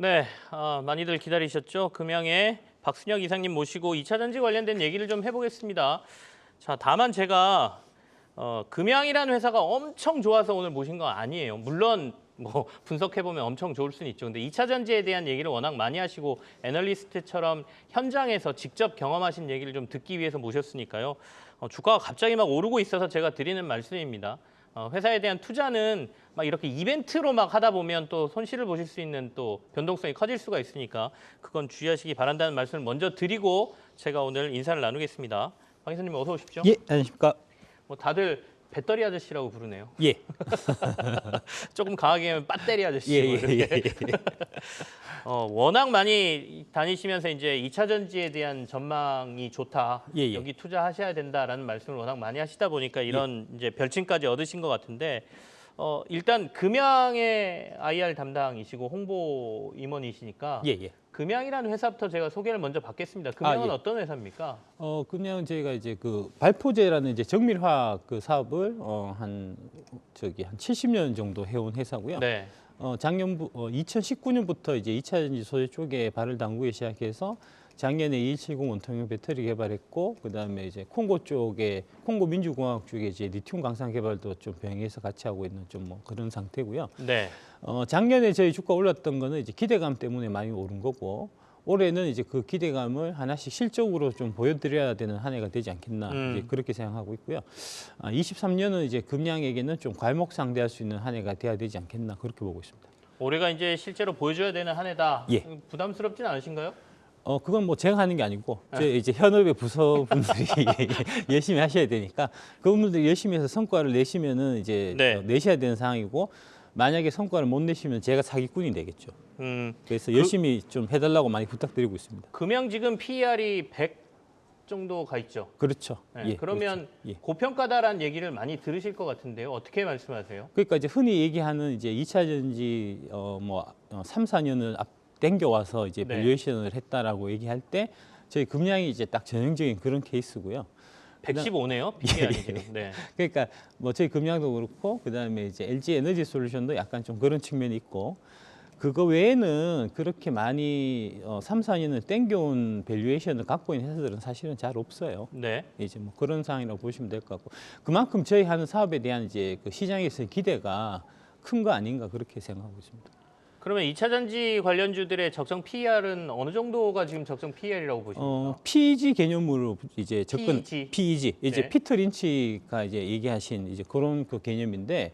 네, 많이들 기다리셨죠? 금양의 박순혁 이사님 모시고 2차 전지 관련된 얘기를 좀 해보겠습니다. 자, 다만 제가 금양이라는 회사가 엄청 좋아서 오늘 모신 건 아니에요. 물론 뭐 분석해보면 엄청 좋을 수는 있죠. 근데 2차 전지에 대한 얘기를 워낙 많이 하시고 애널리스트처럼 현장에서 직접 경험하신 얘기를 좀 듣기 위해서 모셨으니까요. 주가가 갑자기 막 오르고 있어서 제가 드리는 말씀입니다. 회사에 대한 투자는 막 이렇게 이벤트로 막 하다 보면 또 손실을 보실 수 있는 또 변동성이 커질 수가 있으니까 그건 주의하시기 바란다는 말씀을 먼저 드리고 제가 오늘 인사를 나누겠습니다. 박 이사님 어서 오십시오. 예, 안녕하십니까. 뭐 다들 배터리 아저씨라고 부르네요. 예. 조금 강하게 하면 배터리 아저씨. 예, 뭐 예, 이렇게. 예. 워낙 많이 다니시면서 이제 2차 전지에 대한 전망이 좋다. 예, 예. 여기 투자하셔야 된다라는 말씀을 워낙 많이 하시다 보니까 이런 이제 별칭까지 얻으신 것 같은데 일단 금양의 IR 담당이시고 홍보 임원이시니까 예, 예. 금양이라는 회사부터 제가 소개를 먼저 받겠습니다. 금양은 예. 어떤 회사입니까? 그냥 저희가 이제 그 발포제라는 이제 정밀화학 그 사업을 한 70년 정도 해온 회사고요. 네. 2019년부터 이제 2차 전지 소재 쪽에 발을 담그기 시작해서 작년에 2170 원통형 배터리 개발했고, 그다음에 이제 콩고 민주공화국 쪽에 이제 리튬 강산 개발도 좀 병행해서 같이 하고 있는 좀 뭐 그런 상태고요. 네. 작년에 저희 주가 올랐던 거는 이제 기대감 때문에 많이 오른 거고, 올해는 이제 그 기대감을 하나씩 실적으로 좀 보여드려야 되는 한 해가 되지 않겠나 이제 그렇게 생각하고 있고요. 23년은 이제 금양에게는 좀 괄목상대할 수 있는 한 해가 돼야 되지 않겠나 그렇게 보고 있습니다. 올해가 이제 실제로 보여줘야 되는 한 해다. 예. 부담스럽진 않으신가요? 그건 뭐 제가 하는 게 아니고 저희 이제 현업의 부서분들이 열심히 하셔야 되니까 그분들이 열심히 해서 성과를 내시면은 이제 네. 내셔야 되는 상황이고, 만약에 성과를 못 내시면 제가 사기꾼이 되겠죠. 그래서 열심히 좀 해달라고 많이 부탁드리고 있습니다. 금양 지금 PER이 100 정도 가 있죠. 그렇죠. 네, 예, 그러면 그렇죠. 예. 고평가다라는 얘기를 많이 들으실 것 같은데요. 어떻게 말씀하세요? 그러니까 이제 흔히 얘기하는 이제 2차 전지 3, 4년을 앞 땡겨와서 이제 네. 밸류에이션을 했다라고 얘기할 때 저희 금양이 이제 딱 전형적인 그런 케이스고요. 115네요. PER이 지금. 네. 그러니까 뭐 저희 금양도 그렇고 그다음에 이제 LG 에너지 솔루션도 약간 좀 그런 측면이 있고, 그거 외에는 그렇게 많이 3, 4년을 땡겨온 밸류에이션을 갖고 있는 회사들은 사실은 잘 없어요. 네. 이제 뭐 그런 상황이라고 보시면 될 것 같고, 그만큼 저희 하는 사업에 대한 이제 그 시장에서의 기대가 큰 거 아닌가 그렇게 생각하고 있습니다. 그러면 2차 전지 관련주들의 적정 PER은 어느 정도가 지금 적정 PER이라고 보십니까? PEG 개념으로 이제 접근, PEG. 이제 네. 피터 린치가 이제 얘기하신 이제 그런 그 개념인데,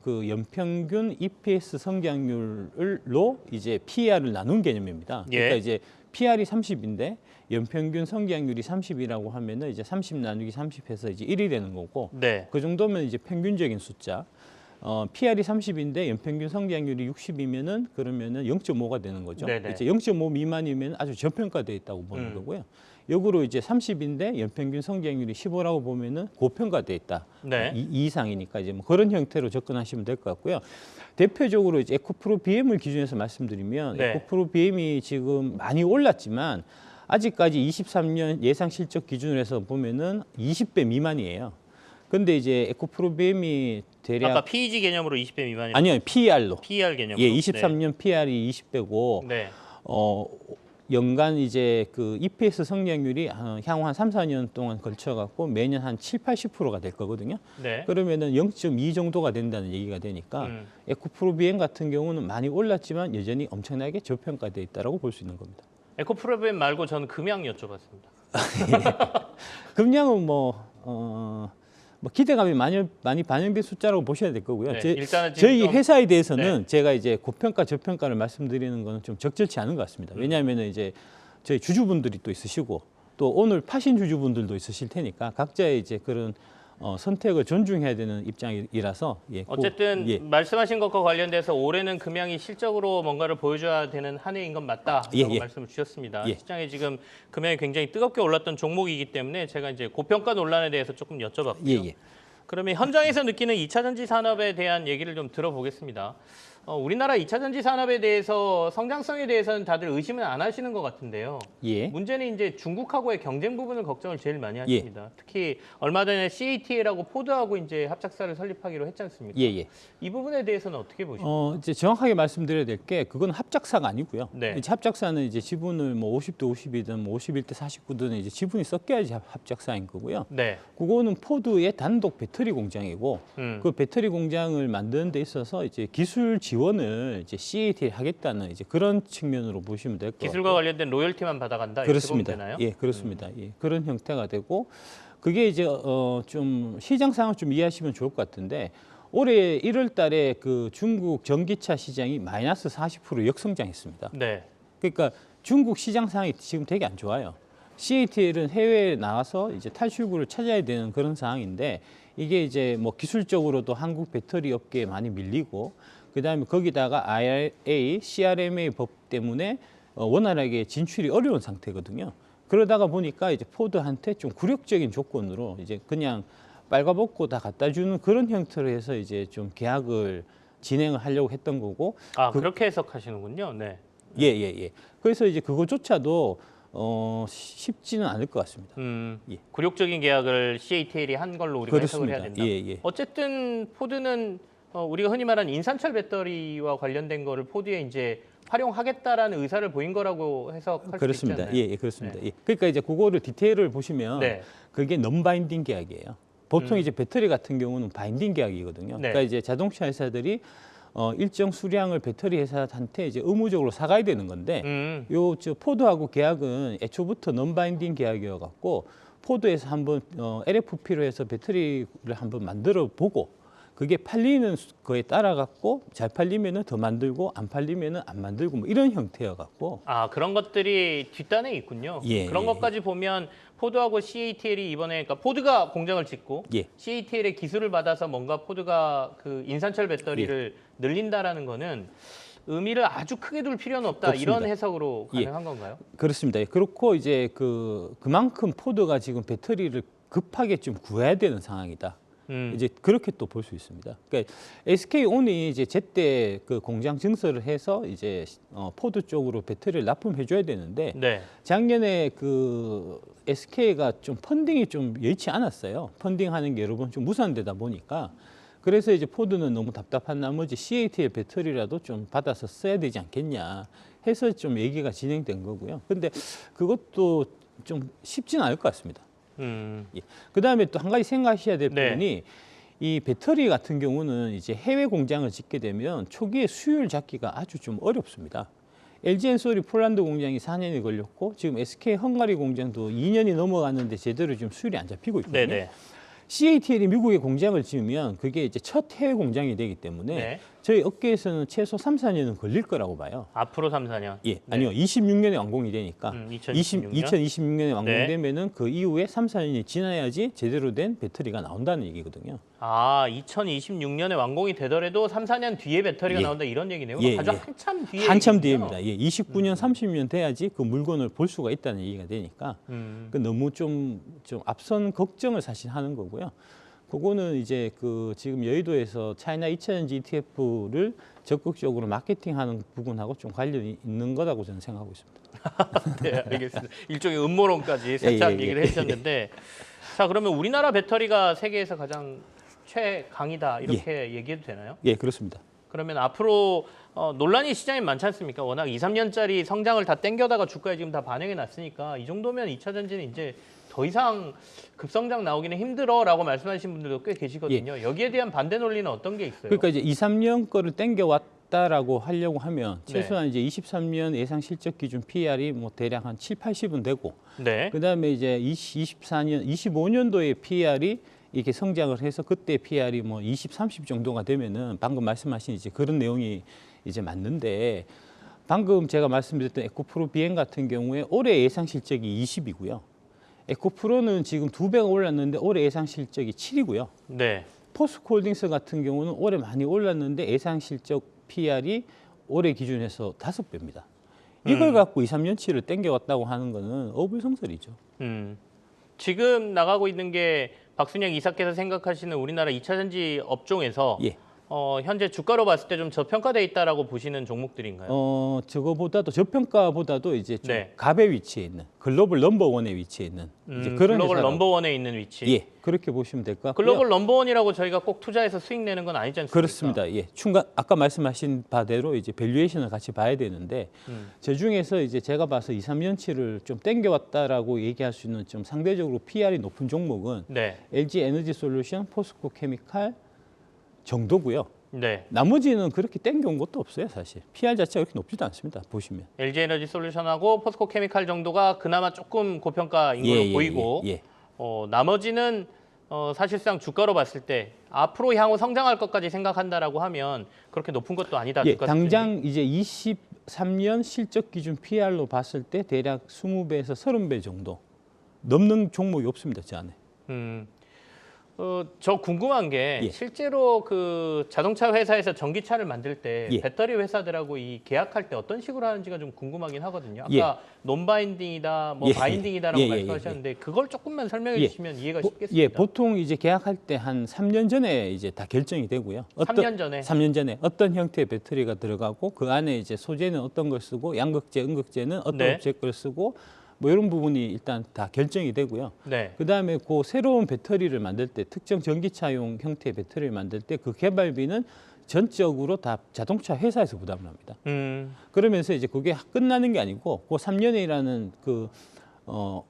그 연평균 EPS 성장률로 이제 PER을 나눈 개념입니다. 예. 그러니까 이제 PER이 30인데 연평균 성장률이 30이라고 하면은 이제 30 나누기 30해서 이제 1이 되는 거고, 네. 그 정도면 이제 평균적인 숫자. PR이 30인데 연평균 성장률이 60이면은 그러면은 0.5가 되는 거죠. 네네. 이제 0.5 미만이면 아주 저평가되어 있다고 보는 거고요. 역으로 이제 30인데 연평균 성장률이 15라고 보면은 고평가되어 있다. 네. 이 이상이니까 이제 뭐 그런 형태로 접근하시면 될 것 같고요. 대표적으로 이제 에코프로 BM을 기준해서 말씀드리면 네. 에코프로 BM이 지금 많이 올랐지만 아직까지 23년 예상 실적 기준으로 해서 보면은 20배 미만이에요. 근데 이제 에코프로 BM이 대략 아까 PEG 개념으로 20배 미만이 아니요, PER로. PER 개념으로. 예, 23년 PER이 20배고 네. 연간 이제 그 EPS 성장률이 향후 한 3, 4년 동안 걸쳐 갖고 매년 한 7, 80%가 될 거거든요. 네. 그러면은 0.2 정도가 된다는 얘기가 되니까 에코프로 BM 같은 경우는 많이 올랐지만 여전히 엄청나게 저평가되어 있다라고 볼 수 있는 겁니다. 에코프로벤 말고 저는 금양 여쭤봤습니다. 금량은 뭐 기대감이 많이 반영된 숫자라고 보셔야 될 거고요. 네, 일단은 지금 저희 좀- 회사에 대해서는 네. 제가 이제 고평가 저평가를 말씀드리는 거는 좀 적절치 않은 것 같습니다. 왜냐하면 이제 저희 주주분들이 또 있으시고 또 오늘 파신 주주분들도 있으실 테니까 각자의 이제 그런 선택을 존중해야 되는 입장이라서 어쨌든 말씀하신 것과 관련돼서 올해는 금양이 실적으로 뭔가를 보여줘야 되는 한 해인 건 맞다라고 예. 말씀을 주셨습니다. 예. 시장에 지금 금양이 굉장히 뜨겁게 올랐던 종목이기 때문에 제가 이제 고평가 논란에 대해서 조금 여쭤봤고요. 예. 그러면 현장에서 느끼는 2차 전지 산업에 대한 얘기를 좀 들어보겠습니다. 우리나라 2차 전지 산업에 대해서 성장성에 대해서는 다들 의심은 안 하시는 것 같은데요. 예. 문제는 이제 중국하고의 경쟁 부분을 걱정을 제일 많이 예. 하십니다. 특히 얼마 전에 CATL하고 포드하고 이제 합작사를 설립하기로 했지 않습니까? 예, 예. 이 부분에 대해서는 어떻게 보십니까? 이제 정확하게 말씀드려야 될 게 그건 합작사가 아니고요. 네. 이제 합작사는 이제 지분을 뭐 50대 50이든 뭐 51대 49든 이제 지분이 섞여야지 합작사인 거고요. 네. 그거는 포드의 단독 배터리 공장이고 음. 그 배터리 공장을 만드는 데 있어서 이제 기술 지원을 이제 CATL 하겠다는 이제 그런 측면으로 보시면 될 것 같아요. 기술과 관련된 로열티만 받아간다 이렇게 보면 그렇습니다. 되나요? 예, 그렇습니다. 예, 그런 형태가 되고 그게 이제 좀 시장 상황을 좀 이해하시면 좋을 것 같은데 올해 1월 달에 그 중국 전기차 시장이 마이너스 40% 역성장했습니다. 네. 그러니까 중국 시장 상황이 지금 되게 안 좋아요. CATL은 해외에 나와서 이제 탈출구를 찾아야 되는 그런 상황인데 이게 이제 뭐 기술적으로도 한국 배터리 업계에 많이 밀리고 그다음에 거기다가 IRA, CRMA 법 때문에 원활하게 진출이 어려운 상태거든요. 그러다가 보니까 이제 포드한테 좀 굴욕적인 조건으로 이제 그냥 빨가벗고 다 갖다 주는 그런 형태로 해서 이제 좀 계약을 진행을 하려고 했던 거고. 그렇게 해석하시는군요. 네. 예, 예, 예. 그래서 이제 그거조차도 쉽지는 않을 것 같습니다. 예. 굴욕적인 계약을 CATL이 한 걸로 우리가 해석을 해야 된다. 예, 예. 어쨌든 포드는 우리가 흔히 말하는 인산철 배터리와 관련된 거를 포드에 이제 활용하겠다라는 의사를 보인 거라고 해석할 그렇습니다. 수 있지 않나요? 예, 예, 그렇습니다. 예. 그러니까 이제 그거를 디테일을 보시면 네. 그게 non-binding 계약이에요. 보통 이제 배터리 같은 경우는 바인딩 계약이거든요. 네. 그러니까 이제 자동차 회사들이 일정 수량을 배터리 회사한테 이제 의무적으로 사가야 되는 건데 저 포드하고 계약은 애초부터 non-binding 계약이어 갖고 포드에서 한번 LFP로 해서 배터리를 한번 만들어 보고 그게 팔리는 거에 따라 갖고 잘 팔리면은 더 만들고 안 팔리면은 안 만들고 뭐 이런 형태여 갖고. 그런 것들이 뒷단에 있군요. 예, 그런 예, 것까지 보면 포드하고 CATL이 이번에 그러니까 포드가 공장을 짓고 예. CATL의 기술을 받아서 뭔가 포드가 그 인산철 배터리를 늘린다라는 거는 의미를 아주 크게 둘 필요는 없다. 없습니다. 이런 해석으로 가능한 건가요? 그렇습니다. 그렇고 이제 그만큼 포드가 지금 배터리를 급하게 좀 구해야 되는 상황이다. 이제 그렇게 또 볼 수 있습니다. 그러니까 SK온이 이제 제때 그 공장 증설을 해서 이제 포드 쪽으로 배터리를 납품해줘야 되는데 네. 작년에 그 SK가 좀 펀딩이 좀 여의치 않았어요. 펀딩하는 게 여러 번 좀 무산되다 보니까 그래서 이제 포드는 너무 답답한 나머지 CATL 배터리라도 좀 받아서 써야 되지 않겠냐 해서 좀 얘기가 진행된 거고요. 근데 그것도 좀 쉽지는 않을 것 같습니다. 예. 그다음에 또 한 가지 생각하셔야 될 네. 부분이 이 배터리 같은 경우는 이제 해외 공장을 짓게 되면 초기에 수율 잡기가 아주 좀 어렵습니다. LG엔솔이 폴란드 공장이 4년이 걸렸고 지금 SK 헝가리 공장도 2년이 넘어갔는데 제대로 지금 수율이 안 잡히고 있거든요. 네네. CATL이 미국에 공장을 지으면 그게 이제 첫 해외 공장이 되기 때문에 네. 저희 업계에서는 최소 3, 4년은 걸릴 거라고 봐요. 앞으로 3, 4년. 예, 아니요. 26년에 완공이 되니까 2026년? 2026년에 완공되면은 그 이후에 3, 4년이 지나야지 제대로 된 배터리가 나온다는 얘기거든요. 2026년에 완공이 되더라도 3, 4년 뒤에 배터리가 예. 나온다 이런 얘기네요. 예, 아주 예. 한참 뒤에 한참 얘기군요. 뒤입니다. 예, 29년, 30년 돼야지 그 물건을 볼 수가 있다는 얘기가 되니까 그 너무 좀 앞선 걱정을 사실 하는 거고요. 그거는 이제 그 지금 여의도에서 차이나 2차전지 ETF를 적극적으로 마케팅하는 부분하고 좀 관련이 있는 거라고 저는 생각하고 있습니다. 네, 알겠습니다. 일종의 음모론까지 살짝 예, 예. 얘기를 해주셨는데 자, 그러면 우리나라 배터리가 세계에서 가장 최강이다 이렇게 얘기해도 되나요? 예, 그렇습니다. 그러면 앞으로 논란이 시장에 많지 않습니까? 워낙 2, 3년짜리 성장을 다 땡겨다가 주가에 지금 다 반영해 놨으니까 이 정도면 2차 전지는 이제 더 이상 급성장 나오기는 힘들어라고 말씀하신 분들도 꽤 계시거든요. 여기에 대한 반대 논리는 어떤 게 있어요? 그러니까 이제 2, 3년 거를 땡겨왔다라고 하려고 하면 네. 최소한 이제 23년 예상 실적 기준 PR이 뭐 대략 한 7, 80은 되고 네. 그다음에 이제 24년, 25년도에 PR이 이렇게 성장을 해서 그때 PR이 뭐 20, 30 정도가 되면은 방금 말씀하신 이제 그런 내용이 이제 맞는데 방금 제가 말씀드렸던 에코프로 비행 같은 경우에 올해 예상 실적이 20이고요. 에코프로는 지금 2배가 올랐는데 올해 예상 실적이 7이고요. 네. 포스코홀딩스 같은 경우는 올해 많이 올랐는데 예상 실적 PR이 올해 기준에서 5배입니다. 이걸 갖고 2, 3년치를 땡겨왔다고 하는 거는 어불성설이죠. 지금 나가고 있는 게 박순영 이사께서 생각하시는 우리나라 2차 전지 업종에서 예. 현재 주가로 봤을 때 좀 저평가돼 있다라고 보시는 종목들인가요? 저거보다도 저평가보다도 이제 좀 네. 갑의 위치에 있는 글로벌 넘버원에 위치해 있는 이제 그런 글로벌 회사라고- 넘버원에 있는 위치. 예, 그렇게 보시면 될 것 같고요. 글로벌 넘버원이라고 저희가 꼭 투자해서 수익 내는 건 아니지 않습니까? 그렇습니다. 예, 아까 말씀하신 바대로 이제 밸류에이션을 같이 봐야 되는데 저 중에서 이제 제가 봐서 2, 3년치를 좀 땡겨왔다라고 얘기할 수 있는 좀 상대적으로 PR이 높은 종목은 네. LG 에너지 솔루션, 포스코 케미칼 정도고요. 네. 나머지는 그렇게 땡겨온 것도 없어요, 사실. PR 자체가 그렇게 높지도 않습니다. 보시면. LG 에너지 솔루션하고 포스코 케미칼 정도가 그나마 조금 고평가인 걸로 보이고 예. 나머지는 사실상 주가로 봤을 때 앞으로 향후 성장할 것까지 생각한다라고 하면 그렇게 높은 것도 아니다. 예, 주가 당장 이제 23년 실적 기준 PR로 봤을 때 대략 20배에서 30배 정도 넘는 종목이 없습니다, 저 안에. 수준이. 저 궁금한 게 예. 실제로 그 자동차 회사에서 전기차를 만들 때 예. 배터리 회사들하고 이 계약할 때 어떤 식으로 하는지가 좀 궁금하긴 하거든요. 아까 예. 논바인딩이다, 뭐 예. 바인딩이다라고 예. 말씀하셨는데 그걸 조금만 설명해 예. 주시면 이해가 예, 쉽겠습니다. 보통 이제 계약할 때 한 3년 전에 이제 다 결정이 되고요. 3년 전에? 3년 전에 어떤 형태의 배터리가 들어가고 그 안에 이제 소재는 어떤 걸 쓰고 양극재, 음극재는 어떤 네. 업체 걸 쓰고 뭐 이런 부분이 일단 다 결정이 되고요. 네. 그다음에 그 새로운 배터리를 만들 때 특정 전기차용 형태의 배터리를 만들 때 그 개발비는 전적으로 다 자동차 회사에서 부담을 합니다. 그러면서 이제 그게 끝나는 게 아니고 그 3년이라는 그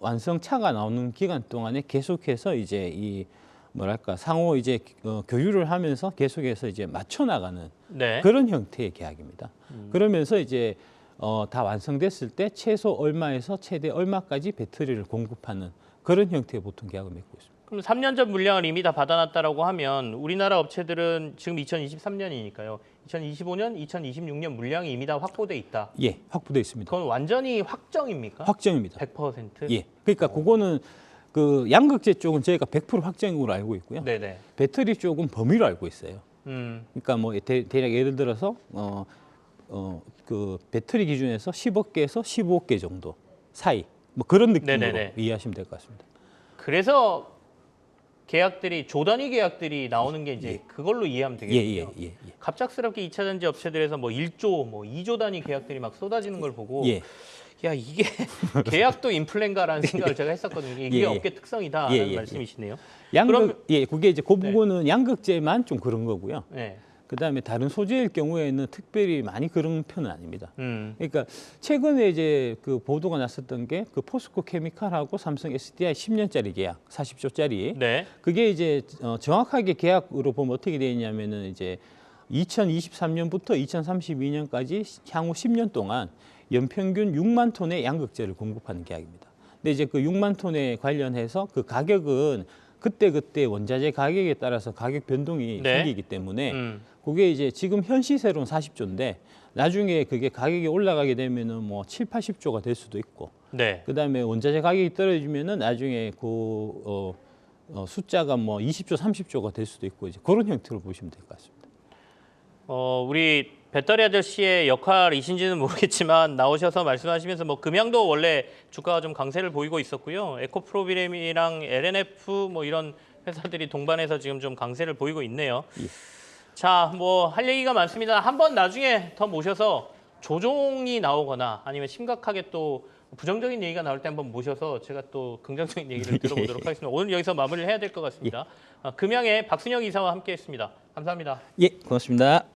완성차가 나오는 기간 동안에 계속해서 이제 이 뭐랄까 상호 이제 교류를 하면서 계속해서 이제 맞춰 나가는 네. 그런 형태의 계약입니다. 그러면서 이제 다 완성됐을 때 최소 얼마에서 최대 얼마까지 배터리를 공급하는 그런 형태의 보통 계약을 맺고 있습니다. 그럼 3년 전 물량을 이미 다 받아놨다라고 하면 우리나라 업체들은 지금 2023년이니까요. 2025년, 2026년 물량이 이미 다 확보돼 있다. 예, 확보돼 있습니다. 그건 완전히 확정입니까? 확정입니다. 100%? 예, 그러니까 그거는 그 양극재 쪽은 저희가 100% 확정으로 알고 있고요. 네네. 배터리 쪽은 범위로 알고 있어요. 그러니까 뭐 대략 예를 들어서 그 배터리 기준에서 10억 개에서 15억 개 정도 사이 뭐 그런 느낌으로 네네네. 이해하시면 될 것 같습니다. 그래서 계약들이 조단위 계약들이 나오는 게 이제 그걸로 이해하면 되겠네요. 예. 갑작스럽게 2차 전지 업체들에서 뭐 1조, 뭐 2조 단위 계약들이 막 쏟아지는 걸 보고 예. 야 이게 계약도 인플레인가라는 생각을 제가 했었거든요. 이게 예. 업계 특성이다라는 예. 말씀이시네요. 양극 그게 이제 그 부분은 양극재만 좀 그런 거고요. 네. 그다음에 다른 소재일 경우에는 특별히 많이 그런 편은 아닙니다. 음. 그러니까 최근에 이제 그 보도가 났었던 게 그 포스코 케미칼하고 삼성 SDI 10년짜리 계약, 40조짜리. 네. 그게 이제 정확하게 계약으로 보면 어떻게 되어 있냐면은 이제 2023년부터 2032년까지 향후 10년 동안 연평균 6만 톤의 양극재를 공급하는 계약입니다. 근데 이제 그 6만 톤에 관련해서 그 가격은 그때 원자재 가격에 따라서 가격 변동이 네. 생기기 때문에 그게 이제 지금 현 시세로는 40조인데 나중에 그게 가격이 올라가게 되면은 뭐 7, 80조가 될 수도 있고 네. 그다음에 원자재 가격이 떨어지면은 나중에 그 숫자가 뭐 20조, 30조가 될 수도 있고 이제 그런 형태로 보시면 될 것 같습니다. 우리 배터리 아저씨의 역할이신지는 모르겠지만 나오셔서 말씀하시면서 뭐 금양도 원래 주가가 좀 강세를 보이고 있었고요. 에코프로비렘이랑 LNF 뭐 이런 회사들이 동반해서 지금 좀 강세를 보이고 있네요. 예. 자, 뭐 할 얘기가 많습니다. 한번 나중에 더 모셔서 조종이 나오거나 아니면 심각하게 또 부정적인 얘기가 나올 때 한번 모셔서 제가 또 긍정적인 얘기를 들어보도록 하겠습니다. 오늘 여기서 마무리를 해야 될 것 같습니다. 금양의 박순영 이사와 함께했습니다. 감사합니다. 예, 고맙습니다.